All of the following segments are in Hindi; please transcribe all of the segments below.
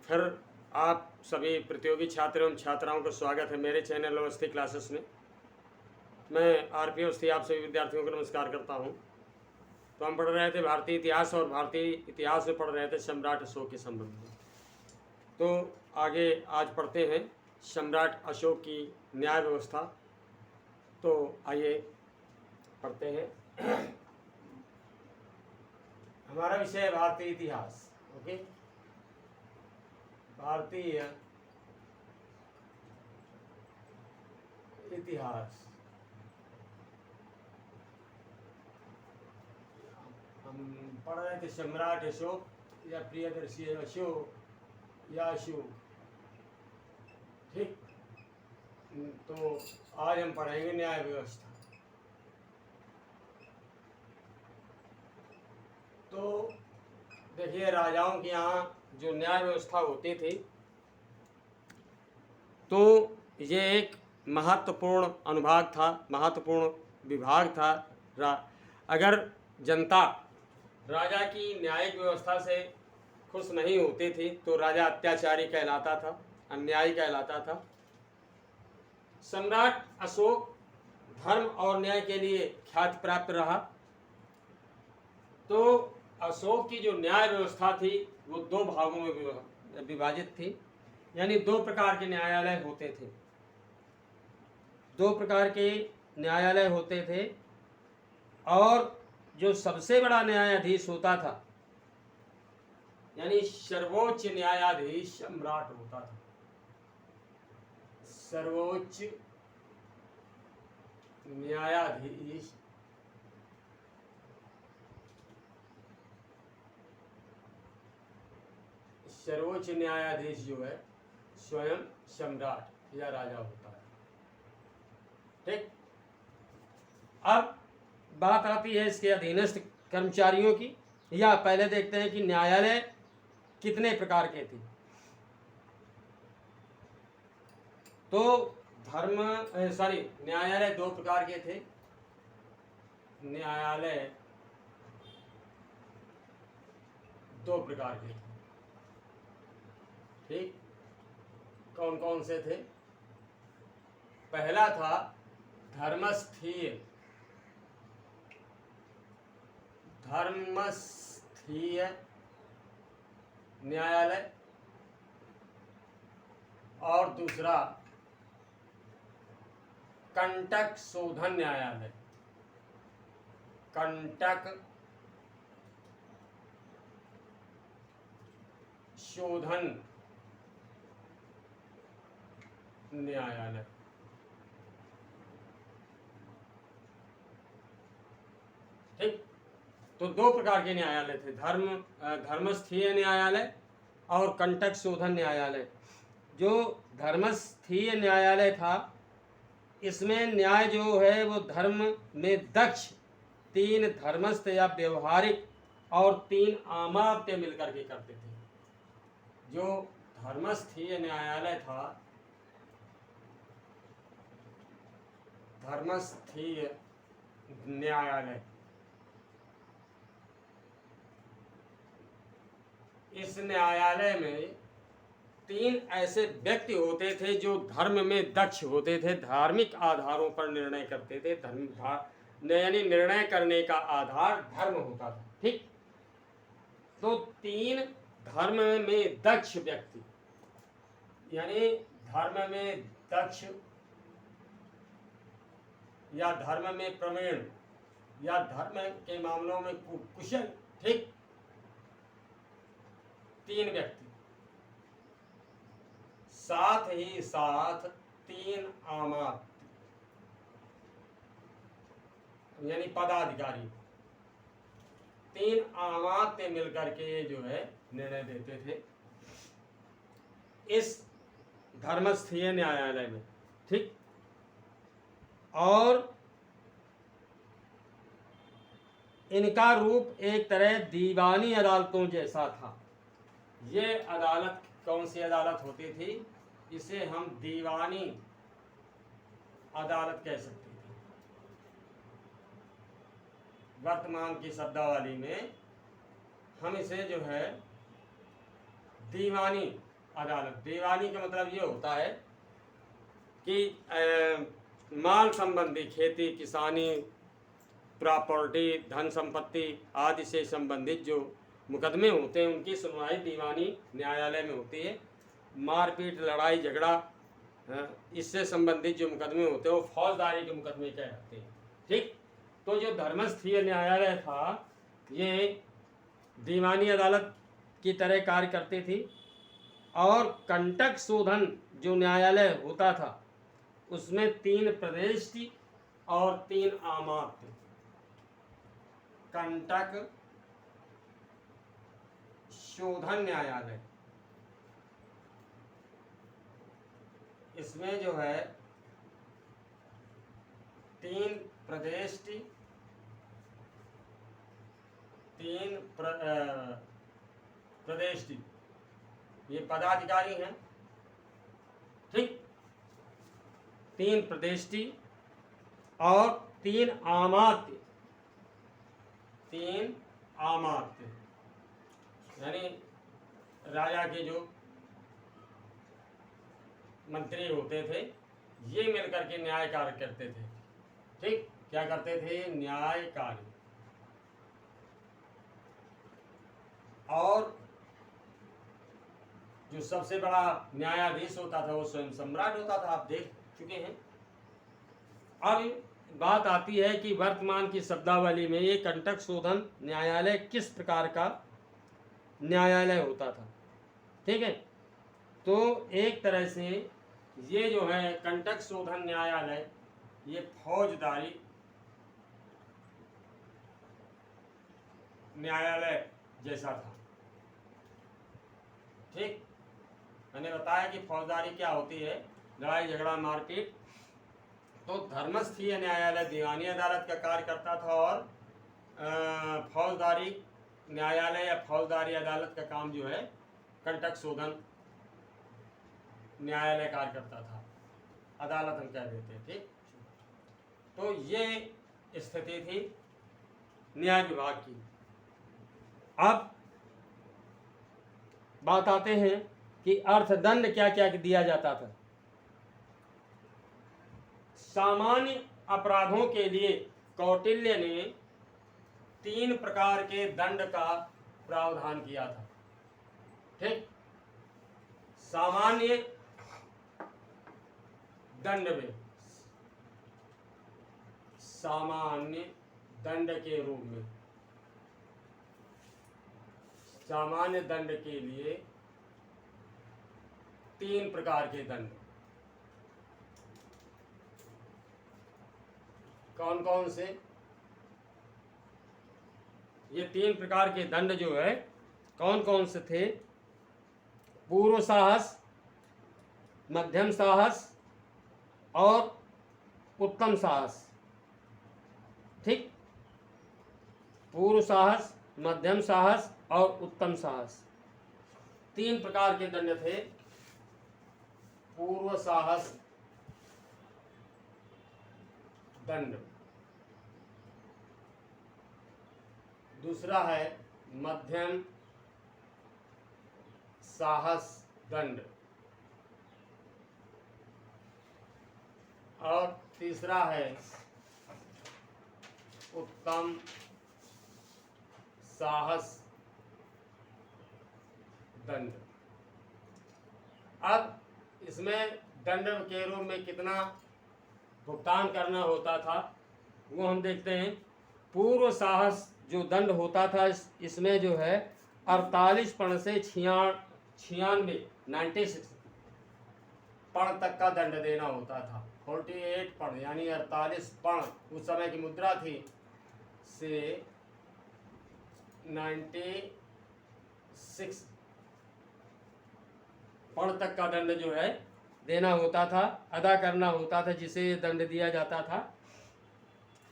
फिर आप सभी प्रतियोगी छात्र एवं छात्राओं का स्वागत है मेरे चैनल अवस्थी क्लासेस में। मैं आरपी अवस्थी आप सभी विद्यार्थियों को नमस्कार करता हूं। तो हम पढ़ रहे थे भारतीय इतिहास और भारतीय इतिहास में पढ़ रहे थे सम्राट अशोक के संबंध में। तो आगे आज पढ़ते हैं सम्राट अशोक की न्याय व्यवस्था। तो आइए पढ़ते हैं। हमारा विषय है भारतीय इतिहास। ओके, भारतीय इतिहास। हम पढ़ रहे थे सम्राट अशोक या प्रियदर्शी अशोक या अशोक। ठीक, तो आज हम पढ़ेंगे न्याय व्यवस्था। तो देखिए, राजाओं के यहाँ जो न्याय व्यवस्था होती थी तो ये एक महत्वपूर्ण अनुभाग था, महत्वपूर्ण विभाग था। अगर जनता राजा की न्यायिक व्यवस्था से खुश नहीं होती थी तो राजा अत्याचारी कहलाता था, अन्यायी कहलाता था। सम्राट अशोक धर्म और न्याय के लिए ख्याति प्राप्त रहा। तो अशोक की जो न्याय व्यवस्था थी वो दो भागों में विभाजित थी, यानी दो प्रकार के न्यायालय होते थे। दो प्रकार के न्यायालय होते थे और जो सबसे बड़ा न्यायाधीश होता था, यानी सर्वोच्च न्यायाधीश सम्राट होता था। सर्वोच्च न्यायाधीश सर्वोच्च न्यायाधीश जो है स्वयं सम्राट या राजा होता है। ठीक, अब बात आती है इसके अधीनस्थ कर्मचारियों की। या पहले देखते हैं कि न्यायालय कितने प्रकार के थे। तो न्यायालय दो प्रकार के थे। न्यायालय दो प्रकार के थे। ठीक, कौन कौन से थे? पहला था धर्मस्थीय न्यायालय और दूसरा कंटक शोधन न्यायालय। कंटक शोधन न्यायालय। ठीक, तो दो प्रकार के न्यायालय थे, धर्मस्थीय न्यायालय और कंटक शोधन न्यायालय। जो धर्मस्थीय न्यायालय था इसमें न्याय जो है वो धर्म में दक्ष 3 धर्मस्थ या व्यवहारिक और 3 अमात्य मिलकर के करते थे। जो धर्मस्थीय न्यायालय था, धर्मस्थीय न्यायालय, इस न्यायालय में 3 ऐसे व्यक्ति होते थे जो धर्म में दक्ष होते थे, धार्मिक आधारों पर निर्णय करते थे। यानी निर्णय करने का आधार धर्म होता था। ठीक, तो 3 धर्म में दक्ष व्यक्ति, यानी धर्म में दक्ष या धर्म में प्रवीण या धर्म के मामलों में कुशल। ठीक, 3 व्यक्ति, साथ ही साथ 3 अमात्य यानी पदाधिकारी, 3 अमात्य मिलकर के जो है निर्णय देते थे इस धर्मस्थीय न्यायालय में। ठीक, और इनका रूप एक तरह दीवानी अदालतों जैसा था। ये अदालत कौन सी अदालत होती थी? इसे हम दीवानी अदालत कह सकते थे। वर्तमान की शब्दावली में हम इसे जो है दीवानी अदालत। दीवानी का मतलब ये होता है कि माल संबंधी, खेती किसानी, प्रॉपर्टी, धन संपत्ति आदि से संबंधित जो मुकदमे होते हैं उनकी सुनवाई दीवानी न्यायालय में होती है। मारपीट, लड़ाई झगड़ा, इससे संबंधित जो मुकदमे होते हैं वो फौजदारी के मुकदमे कहलाते हैं। ठीक, तो जो धर्मस्थीय न्यायालय था ये दीवानी अदालत की तरह कार्य करती थी। और कंटक शोधन जो न्यायालय होता था उसमें 3 प्रदेश थी और 3 आमात थे। कंटक शोधन न्यायालय, इसमें जो है 3 प्रदेश थी, 3 प्रदेश थी, ये पदाधिकारी हैं। ठीक, 3 प्रदेश थी और 3 आमात थे। 3 आमात थे, यानी राजा के जो मंत्री होते थे ये मिलकर के न्याय कार्य करते थे। ठीक, क्या करते थे? न्याय कार्य। और जो सबसे बड़ा न्यायाधीश होता था वो स्वयं सम्राट होता था, आप देख चुके हैं। अब बात आती है कि वर्तमान की शब्दावली में ये कंटक शोधन न्यायालय किस प्रकार का न्यायालय होता था। ठीक है, तो एक तरह से ये जो है कंटक शोधन न्यायालय ये फौजदारी न्यायालय जैसा था। ठीक, मैंने बताया कि फौजदारी क्या होती है, लड़ाई झगड़ा मारपीट। तो धर्मस्थीय न्यायालय दीवानी अदालत का कार्य करता था और फौजदारी न्यायालय या फौजदारी अदालत का काम जो है कंटक शोधन न्यायालय कार्य करता था, अदालत हम कह देते हैं। ठीक, तो ये स्थिति थी न्याय विभाग की। अब बात आते हैं कि अर्थदंड क्या क्या दिया जाता था। सामान्य अपराधों के लिए कौटिल्य ने 3 प्रकार के दंड का प्रावधान किया था। ठीक, सामान्य दंड में, सामान्य दंड के रूप में, सामान्य दंड के लिए 3 प्रकार के दंड। कौन कौन से? ये 3 प्रकार के दंड जो है कौन कौन से थे? पूर्व साहस, मध्यम साहस और उत्तम साहस। ठीक, पूर्व साहस, मध्यम साहस और उत्तम साहस, 3 प्रकार के दंड थे। पूर्व साहस दंड, दूसरा है मध्यम साहस दंड और तीसरा है उत्तम साहस दंड। अब इसमें दंड के रूप में कितना भुगतान करना होता था वो हम देखते हैं। पूर्व साहस जो दंड होता था इसमें जो है 48 पण से 96 पण तक का दंड देना होता था। 48 पण यानी 48 पण उस समय की मुद्रा थी से 96 पण तक का दंड जो है देना होता था, अदा करना होता था, जिसे ये दंड दिया जाता था।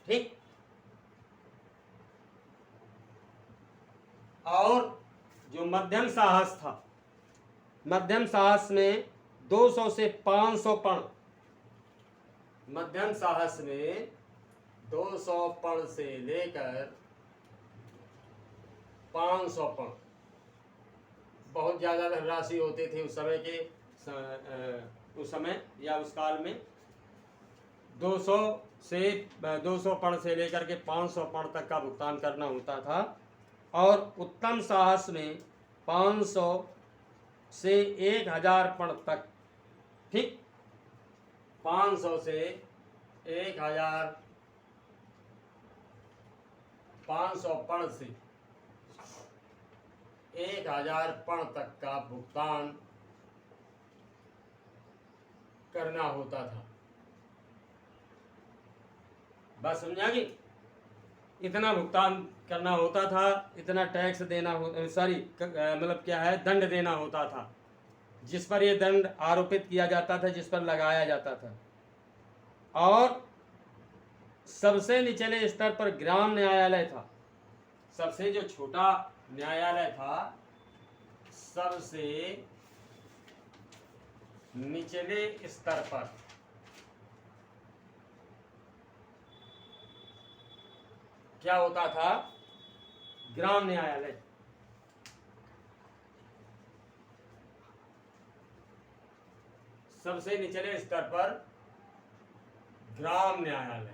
ठीक, और जो मध्यम साहस था, मध्यम साहस में 200 से 500 पण, मध्यम साहस में 200 पण से लेकर 500 पण, बहुत ज़्यादा धनराशि होती थी उस समय के उस समय या उस काल में 200 पर्ण से लेकर के 500 पर्ण तक का भुगतान करना होता था। और उत्तम साहस में 500 से 1000 पर्ण तक, ठीक, 500 से 1000, 500 पर्ण से 1000 पर्ण तक का भुगतान करना होता था। बात समझा कि इतना भुगतान करना होता था, इतना टैक्स देना हो, मतलब क्या है, दंड देना होता था, जिस पर यह दंड आरोपित किया जाता था, जिस पर लगाया जाता था। और सबसे निचले स्तर पर ग्राम न्यायालय था। सबसे जो छोटा न्यायालय था, सबसे निचले स्तर पर क्या होता था? ग्राम न्यायालय। सबसे निचले स्तर पर ग्राम न्यायालय।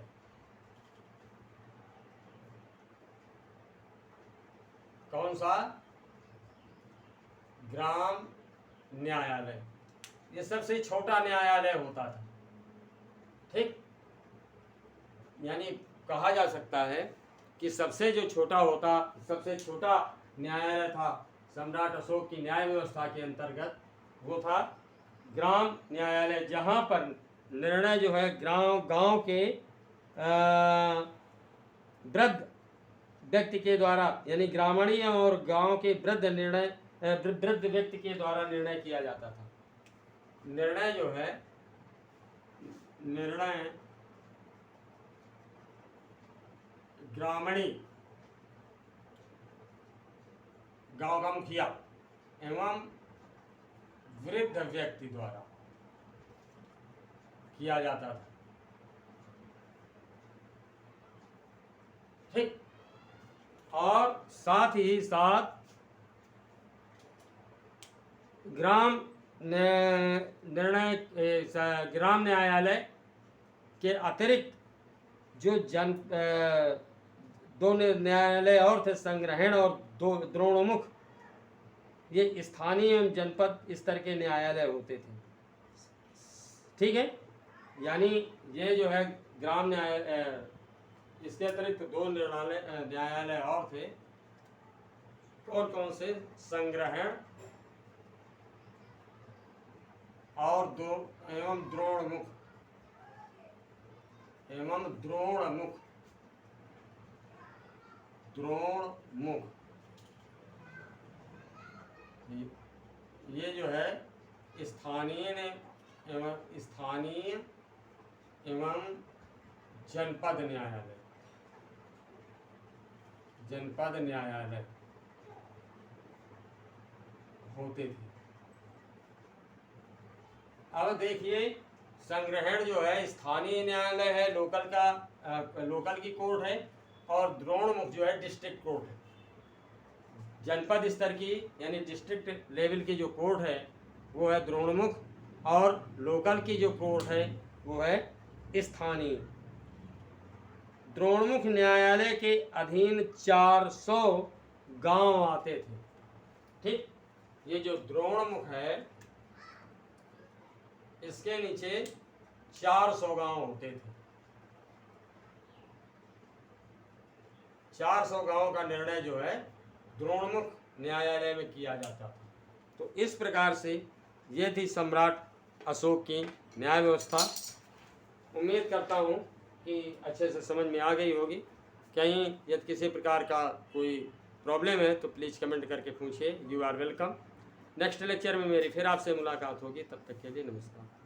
कौन सा? ग्राम न्यायालय। ये सबसे छोटा न्यायालय होता था, ठीक। यानी कहा जा सकता है कि सबसे छोटा न्यायालय था सम्राट अशोक की न्याय व्यवस्था के अंतर्गत, वो था ग्राम न्यायालय, जहाँ पर निर्णय जो है गांव के वृद्ध व्यक्ति के द्वारा, यानी ग्रामीण और गांव के वृद्ध व्यक्ति के द्वारा निर्णय किया जाता था। निर्णय जो है, निर्णय ग्रामीण गांव का मुखिया एवं वृद्ध व्यक्ति द्वारा किया जाता था, ठीक। और साथ ही साथ ग्राम न्यायालय के अतिरिक्त जो दो न्यायालय और थे, संग्रहण और द्रोणोमुख, ये स्थानीय एवं जनपद स्तर के न्यायालय होते थे, ठीक है। यानी ये जो है ग्राम न्यायालय, इसके अतिरिक्त दो न्यायालय और थे। और कौन से? संग्रहण और द्रोणमुख ये जो है स्थानीय एवं जनपद न्यायालय होते थे। अब देखिए, संग्रहण जो है स्थानीय न्यायालय है, लोकल की कोर्ट है, और द्रोणमुख जो है डिस्ट्रिक्ट कोर्ट है। जनपद स्तर की यानी डिस्ट्रिक्ट लेवल की जो कोर्ट है वो है द्रोणमुख, और लोकल की जो कोर्ट है वो है स्थानीय। द्रोणमुख न्यायालय के अधीन 400 गांव आते थे, ठीक। ये जो द्रोणमुख है, इसके नीचे 400 गांव होते थे। 400 गांव का निर्णय जो है द्रोणमुख न्यायालय में किया जाता था। तो इस प्रकार से ये थी सम्राट अशोक की न्याय व्यवस्था। उम्मीद करता हूँ कि अच्छे से समझ में आ गई होगी। कहीं यदि किसी प्रकार का कोई प्रॉब्लम है तो प्लीज़ कमेंट करके पूछिए। You are welcome. Next lecture में मेरी फिर आपसे मुलाकात होगी, तब तक के लिए नमस्कार।